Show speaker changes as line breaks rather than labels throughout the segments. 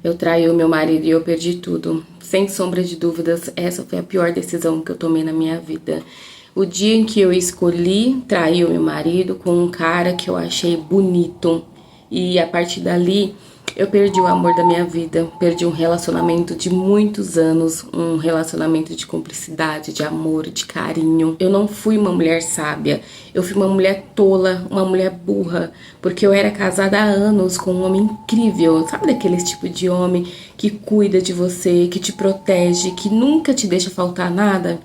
Eu traí o meu marido e eu perdi tudo. Sem sombra de dúvidas, essa foi a pior decisão que eu tomei na minha vida. O dia em que eu escolhi trair o meu marido com um cara que eu achei bonito. E a partir dali, eu perdi o amor da minha vida. Perdi um relacionamento de muitos anos. Um relacionamento de cumplicidade, de amor, de carinho. Eu não fui uma mulher sábia. Eu fui uma mulher tola, uma mulher burra. Porque eu era casada há anos com um homem incrível. Sabe daquele tipo de homem que cuida de você, que te protege, que nunca te deixa faltar nada?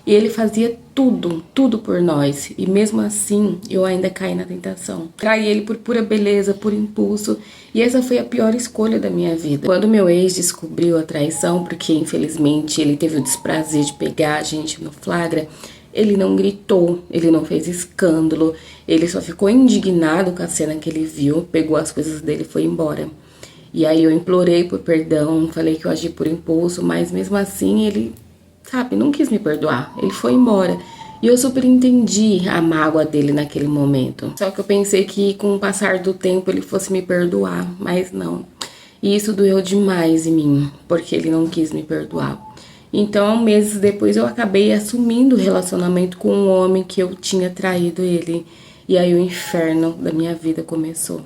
E ele fazia tudo, tudo por nós. E mesmo assim, eu ainda caí na tentação. Traí ele por pura beleza, por impulso. E essa foi a pior escolha da minha vida. Quando meu ex descobriu a traição, porque infelizmente ele teve o desprazer de pegar a gente no flagra, ele não gritou, ele não fez escândalo. Ele só ficou indignado com a cena que ele viu, pegou as coisas dele e foi embora. E aí eu implorei por perdão, falei que eu agi por impulso, mas mesmo assim ele... sabe, não quis me perdoar, ele foi embora. E eu super entendi a mágoa dele naquele momento. Só que eu pensei que com o passar do tempo ele fosse me perdoar, mas não. E isso doeu demais em mim, porque ele não quis me perdoar. Então, meses depois eu acabei assumindo o relacionamento com um homem que eu tinha traído ele. E aí o inferno da minha vida começou.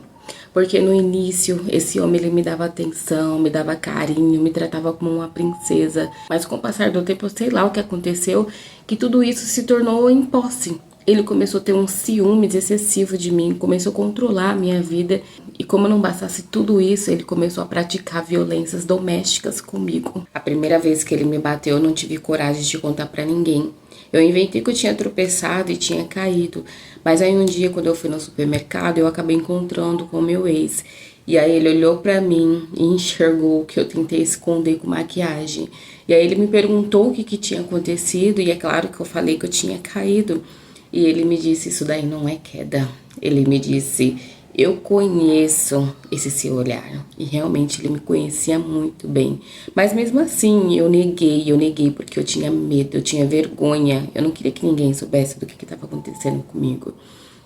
Porque no início, esse homem ele me dava atenção, me dava carinho, me tratava como uma princesa. Mas com o passar do tempo, eu sei lá o que aconteceu, que tudo isso se tornou em posse. Ele começou a ter um ciúmes excessivo de mim, começou a controlar a minha vida. E como não bastasse tudo isso, ele começou a praticar violências domésticas comigo. A primeira vez que ele me bateu, eu não tive coragem de contar pra ninguém. Eu inventei que eu tinha tropeçado e tinha caído. Mas aí um dia, quando eu fui no supermercado, eu acabei encontrando com o meu ex. E aí ele olhou pra mim e enxergou que eu tentei esconder com maquiagem. E aí ele me perguntou o que tinha acontecido. E é claro que eu falei que eu tinha caído. E ele me disse, isso daí não é queda. Ele me disse, eu conheço esse seu olhar. E realmente ele me conhecia muito bem. Mas mesmo assim, eu neguei porque eu tinha medo, eu tinha vergonha. Eu não queria que ninguém soubesse do que estava acontecendo comigo.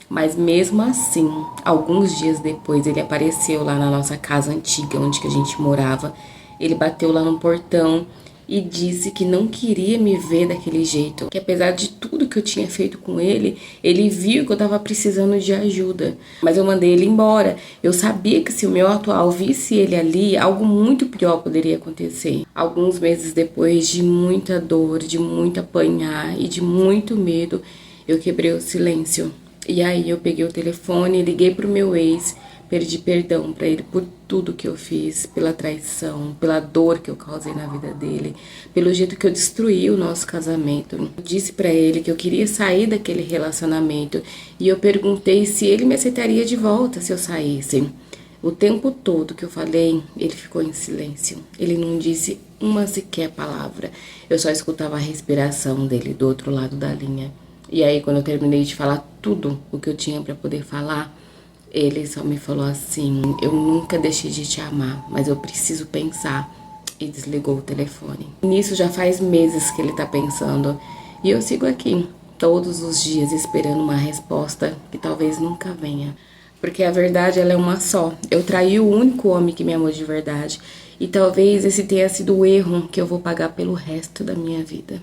Mas mesmo assim, alguns dias depois, ele apareceu lá na nossa casa antiga, onde que a gente morava. Ele bateu lá no portão e disse que não queria me ver daquele jeito. Que apesar de tudo que eu tinha feito com ele, ele viu que eu tava precisando de ajuda. Mas eu mandei ele embora. Eu sabia que se o meu atual visse ele ali, algo muito pior poderia acontecer. Alguns meses depois de muita dor, de muito apanhar e de muito medo, eu quebrei o silêncio. E aí eu peguei o telefone, liguei pro meu ex, pedi perdão pra ele por tudo que eu fiz, pela traição, pela dor que eu causei na vida dele, pelo jeito que eu destruí o nosso casamento. Eu disse pra ele que eu queria sair daquele relacionamento e eu perguntei se ele me aceitaria de volta se eu saísse. O tempo todo que eu falei, ele ficou em silêncio. Ele não disse uma sequer palavra. Eu só escutava a respiração dele do outro lado da linha. E aí, quando eu terminei de falar tudo o que eu tinha pra poder falar, ele só me falou assim, eu nunca deixei de te amar, mas eu preciso pensar. E desligou o telefone. Nisso já faz meses que ele tá pensando. E eu sigo aqui, todos os dias, esperando uma resposta que talvez nunca venha. Porque a verdade, ela é uma só. Eu traí o único homem que me amou de verdade. E talvez esse tenha sido o erro que eu vou pagar pelo resto da minha vida.